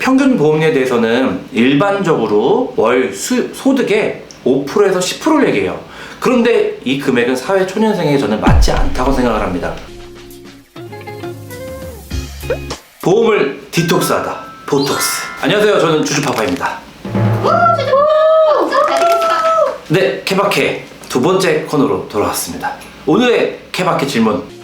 평균 보험료에 대해서는 일반적으로 월 소득의 5%에서 10%를 얘기해요. 그런데 이 금액은 사회초년생에 저는 맞지 않다고 생각을 합니다. 보험을 디톡스하다, 보톡스. 안녕하세요, 저는 주주파파입니다. 네, 케바케 두 번째 코너로 돌아왔습니다. 오늘의 케바케 질문.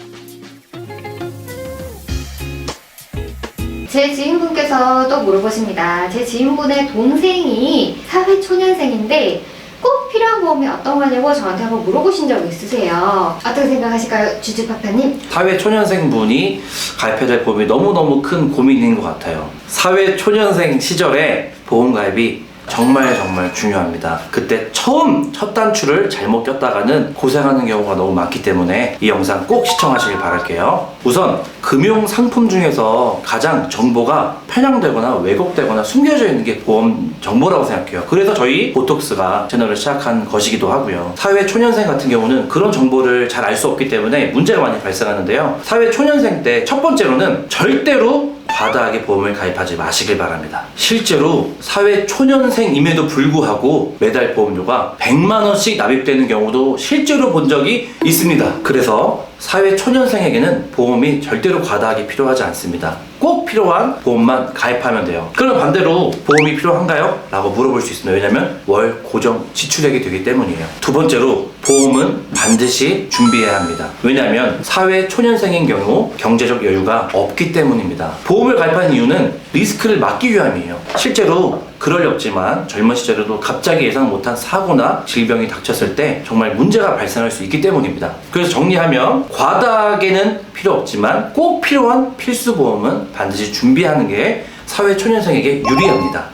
제 지인분께서 또 물어보십니다. 제 지인분의 동생이 사회초년생인데 꼭 필요한 보험이 어떤 거냐고 저한테 한번 물어보신 적 있으세요. 어떻게 생각하실까요, 주주파파님? 사회초년생 분이 가입해야 될 보험이 너무너무 큰 고민인 것 같아요. 사회초년생 시절에 보험 가입이 정말 중요합니다. 그때 처음 첫 단추를 잘못 꼈다가는 고생하는 경우가 너무 많기 때문에 이 영상 꼭 시청하시길 바랄게요. 우선 금융 상품 중에서 가장 정보가 편향되거나 왜곡되거나 숨겨져 있는 게 보험 정보라고 생각해요. 그래서 저희 보톡스가 채널을 시작한 것이기도 하고요. 사회 초년생 같은 경우는 그런 정보를 잘 알 수 없기 때문에 문제가 많이 발생하는데요. 사회 초년생 때 첫 번째로는 절대로 과다하게 보험을 가입하지 마시길 바랍니다. 실제로 사회 초년생임에도 불구하고 매달 보험료가 100만 원씩 납입되는 경우도 실제로 본 적이 있습니다. 그래서 사회 초년생에게는 보험이 절대로 과다하게 필요하지 않습니다. 꼭 필요한 보험만 가입하면 돼요. 그럼 반대로 보험이 필요한가요? 라고 물어볼 수 있습니다. 왜냐면 월 고정 지출액이 되기 때문이에요. 두 번째로 보험은 반드시 준비해야 합니다. 왜냐하면 사회 초년생인 경우 경제적 여유가 없기 때문입니다. 보험을 가입하는 이유는 리스크를 막기 위함이에요. 실제로 그럴 리 없지만 젊은 시절에도 갑자기 예상 못한 사고나 질병이 닥쳤을 때 정말 문제가 발생할 수 있기 때문입니다. 그래서 정리하면 과다하게는 필요 없지만 꼭 필요한 필수 보험은 반드시 준비하는 게 사회 초년생에게 유리합니다.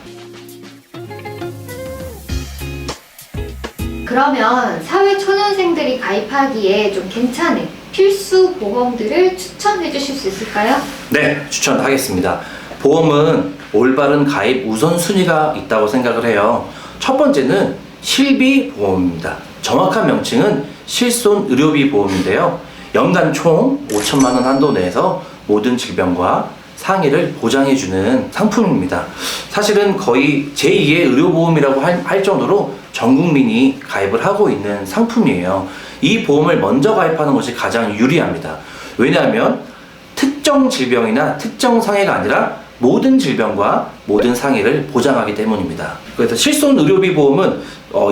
그러면 사회초년생들이 가입하기에 좀 괜찮은 필수 보험들을 추천해 주실 수 있을까요? 네, 추천하겠습니다. 보험은 올바른 가입 우선순위가 있다고 생각을 해요. 첫 번째는 실비보험입니다. 정확한 명칭은 실손의료비 보험인데요. 연간 총 5천만 원 한도 내에서 모든 질병과 상해를 보장해주는 상품입니다. 사실은 거의 제2의 의료보험이라고 할 정도로 전 국민이 가입을 하고 있는 상품이에요. 이 보험을 먼저 가입하는 것이 가장 유리합니다. 왜냐하면 특정 질병이나 특정 상해가 아니라 모든 질병과 모든 상해를 보장하기 때문입니다. 그래서 실손의료비 보험은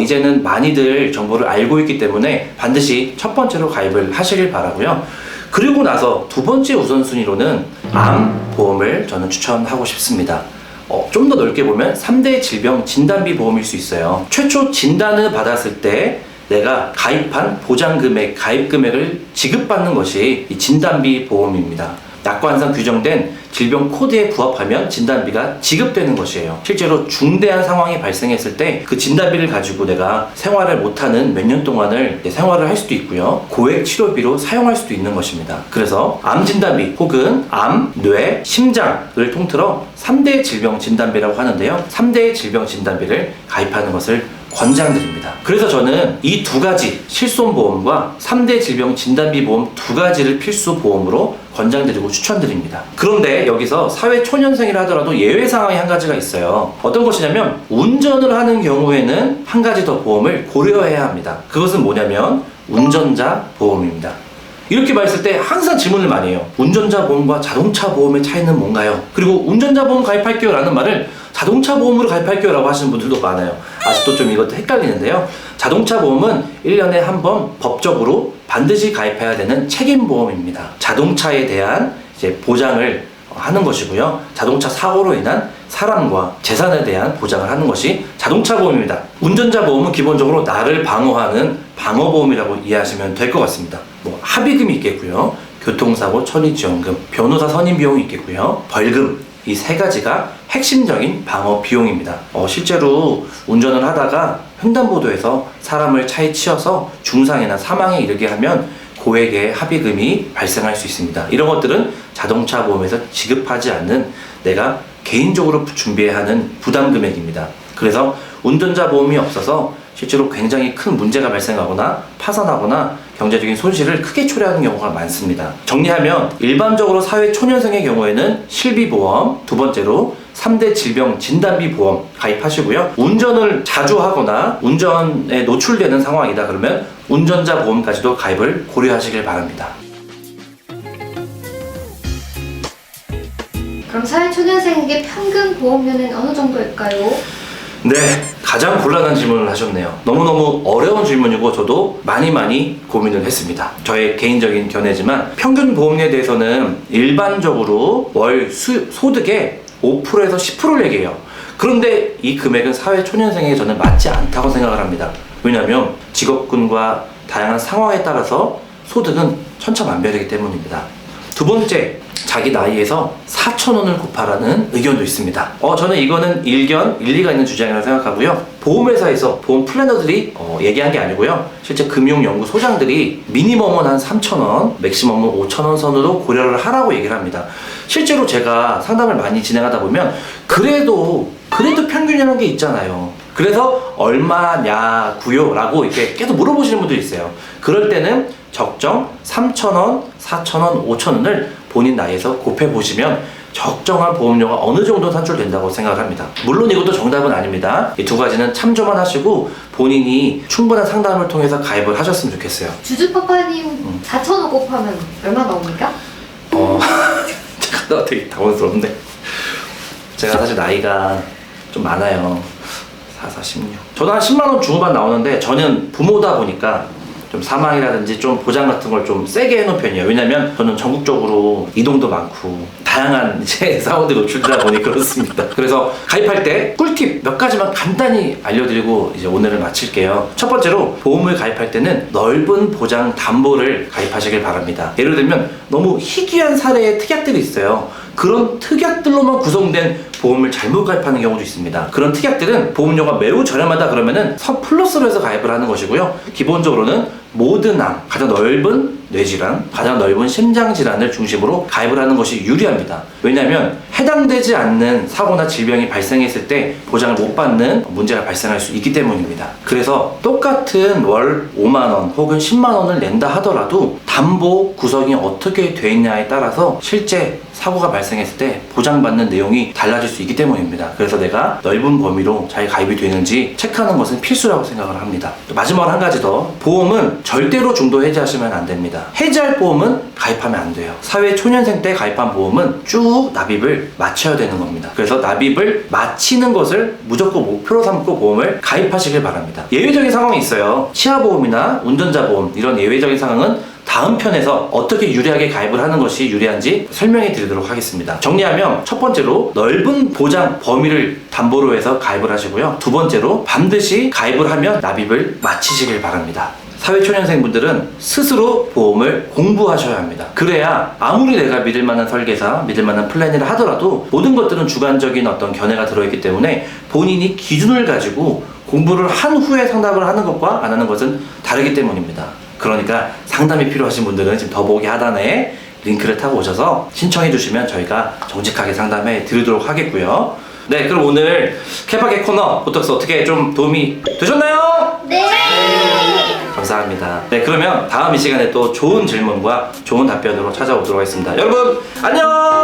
이제는 많이들 정보를 알고 있기 때문에 반드시 첫 번째로 가입을 하시길 바라고요. 그리고 나서 두 번째 우선순위로는 암 보험을 저는 추천하고 싶습니다. 좀 더 넓게 보면 3대 질병 진단비 보험일 수 있어요. 최초 진단을 받았을 때 내가 가입한 보장금액, 가입금액을 지급받는 것이 이 진단비 보험입니다. 약관상 규정된 질병 코드에 부합하면 진단비가 지급되는 것이에요. 실제로 중대한 상황이 발생했을 때 그 진단비를 가지고 내가 생활을 못하는 몇 년 동안을 생활을 할 수도 있고요. 고액 치료비로 사용할 수도 있는 것입니다. 그래서 암 진단비 혹은 암, 뇌, 심장을 통틀어 3대 질병 진단비라고 하는데요. 3대 질병 진단비를 가입하는 것을 권장드립니다. 그래서 저는 이 두 가지 실손보험과 3대 질병 진단비 보험 두 가지를 필수 보험으로 권장드리고 추천드립니다. 그런데 여기서 사회 초년생이라 하더라도 예외 상황이 한 가지가 있어요. 어떤 것이냐면 운전을 하는 경우에는 한 가지 더 보험을 고려해야 합니다. 그것은 뭐냐면 운전자 보험입니다. 이렇게 말했을 때 항상 질문을 많이 해요. 운전자 보험과 자동차 보험의 차이는 뭔가요? 그리고 운전자 보험 가입할게요 라는 말을 자동차 보험으로 가입할게요 라고 하시는 분들도 많아요. 아직도 좀 이것도 헷갈리는데요. 자동차 보험은 1년에 한 번 법적으로 반드시 가입해야 되는 책임보험입니다. 자동차에 대한 이제 보장을 하는 것이고요. 자동차 사고로 인한 사람과 재산에 대한 보장을 하는 것이 자동차 보험입니다. 운전자 보험은 기본적으로 나를 방어하는 방어보험이라고 이해하시면 될 것 같습니다. 합의금이 있겠고요. 교통사고 처리지원금, 변호사 선임 비용이 있겠고요. 벌금, 이 세 가지가 핵심적인 방어 비용입니다. 실제로 운전을 하다가 횡단보도에서 사람을 차에 치여서 중상이나 사망에 이르게 하면 고액의 합의금이 발생할 수 있습니다. 이런 것들은 자동차 보험에서 지급하지 않는 내가 개인적으로 준비해야 하는 부담 금액입니다. 그래서 운전자 보험이 없어서 실제로 굉장히 큰 문제가 발생하거나 파산하거나 경제적인 손실을 크게 초래하는 경우가 많습니다. 정리하면 일반적으로 사회 초년생의 경우에는 실비보험, 두 번째로 3대 질병 진단비 보험 가입하시고요. 운전을 자주 하거나 운전에 노출되는 상황이다 그러면 운전자 보험까지도 가입을 고려하시길 바랍니다. 그럼 사회초년생에게 평균 보험료는 어느 정도일까요? 네, 가장 곤란한 질문을 하셨네요. 너무너무 어려운 질문이고 저도 많이 고민을 했습니다. 저의 개인적인 견해지만 평균 보험료에 대해서는 일반적으로 월 소득의 5%에서 10%를 얘기해요. 그런데 이 금액은 사회초년생에게 저는 맞지 않다고 생각을 합니다. 왜냐하면 직업군과 다양한 상황에 따라서 소득은 천차만별이기 때문입니다. 두 번째, 자기 나이에서 4,000원을 곱하라는 의견도 있습니다. 저는 이거는 일리가 있는 주장이라고 생각하고요. 보험회사에서 보험 플래너들이 얘기한 게 아니고요. 실제 금융연구소장들이 미니멈은 한 3,000원, 맥시멈은 5,000원 선으로 고려를 하라고 얘기를 합니다. 실제로 제가 상담을 많이 진행하다 보면 그래도 평균이라는 게 있잖아요. 그래서 얼마냐고요? 라고 이렇게 계속 물어보시는 분들이 있어요. 그럴 때는 적정 3,000원, 4,000원, 5,000원을 본인 나이에서 곱해보시면 적정한 보험료가 어느 정도 산출된다고 생각을 합니다. 물론 이것도 정답은 아닙니다. 이 두 가지는 참조만 하시고 본인이 충분한 상담을 통해서 가입을 하셨으면 좋겠어요. 주주파파님 4,000원 곱하면 얼마 나옵니까? 제가 되게 당황스럽네. 제가 사실 나이가 좀 많아요. 16. 저도 한 10만원 중후반 나오는데 저는 부모다 보니까 좀 사망이라든지 좀 보장 같은 걸 좀 세게 해놓은 편이에요. 왜냐면 저는 전국적으로 이동도 많고 다양한 이제 상황들이 노출되다 보니 그렇습니다. 그래서 가입할 때 꿀팁 몇 가지만 간단히 알려드리고 이제 오늘을 마칠게요. 첫 번째로 보험을 가입할 때는 넓은 보장 담보를 가입하시길 바랍니다. 예를 들면 너무 희귀한 사례의 특약들이 있어요. 그런 특약들로만 구성된 보험을 잘못 가입하는 경우도 있습니다. 그런 특약들은 보험료가 매우 저렴하다 그러면은 선 플러스로 해서 가입을 하는 것이고요. 기본적으로는 모든 암, 가장 넓은 뇌질환, 가장 넓은 심장질환을 중심으로 가입을 하는 것이 유리합니다. 왜냐하면 해당되지 않는 사고나 질병이 발생했을 때 보장을 못 받는 문제가 발생할 수 있기 때문입니다. 그래서 똑같은 월 5만원 혹은 10만원을 낸다 하더라도 담보 구성이 어떻게 돼 있냐에 따라서 실제 사고가 발생했을 때 보장받는 내용이 달라질 수 있기 때문입니다. 그래서 내가 넓은 범위로 잘 가입이 되는지 체크하는 것은 필수라고 생각을 합니다. 또 마지막으로 한 가지 더, 보험은 절대로 중도 해지하시면 안 됩니다. 해지할 보험은 가입하면 안 돼요. 사회 초년생 때 가입한 보험은 쭉 납입을 마쳐야 되는 겁니다. 그래서 납입을 마치는 것을 무조건 목표로 삼고 보험을 가입하시길 바랍니다. 예외적인 상황이 있어요. 치아보험이나 운전자 보험, 이런 예외적인 상황은 다음 편에서 어떻게 유리하게 가입을 하는 것이 유리한지 설명해 드리도록 하겠습니다. 정리하면 첫 번째로 넓은 보장 범위를 담보로 해서 가입을 하시고요. 두 번째로 반드시 가입을 하면 납입을 마치시길 바랍니다. 사회초년생분들은 스스로 보험을 공부하셔야 합니다. 그래야 아무리 내가 믿을 만한 설계사, 믿을 만한 플래너를 하더라도 모든 것들은 주관적인 어떤 견해가 들어있기 때문에 본인이 기준을 가지고 공부를 한 후에 상담을 하는 것과 안 하는 것은 다르기 때문입니다. 그러니까 상담이 필요하신 분들은 지금 더보기 하단에 링크를 타고 오셔서 신청해 주시면 저희가 정직하게 상담해 드리도록 하겠고요. 네, 그럼 오늘 케바케 코너 보톡스 어떻게 좀 도움이 되셨나요? 네! 감사합니다. 네, 그러면 다음 이 시간에 또 좋은 질문과 좋은 답변으로 찾아오도록 하겠습니다. 여러분, 안녕!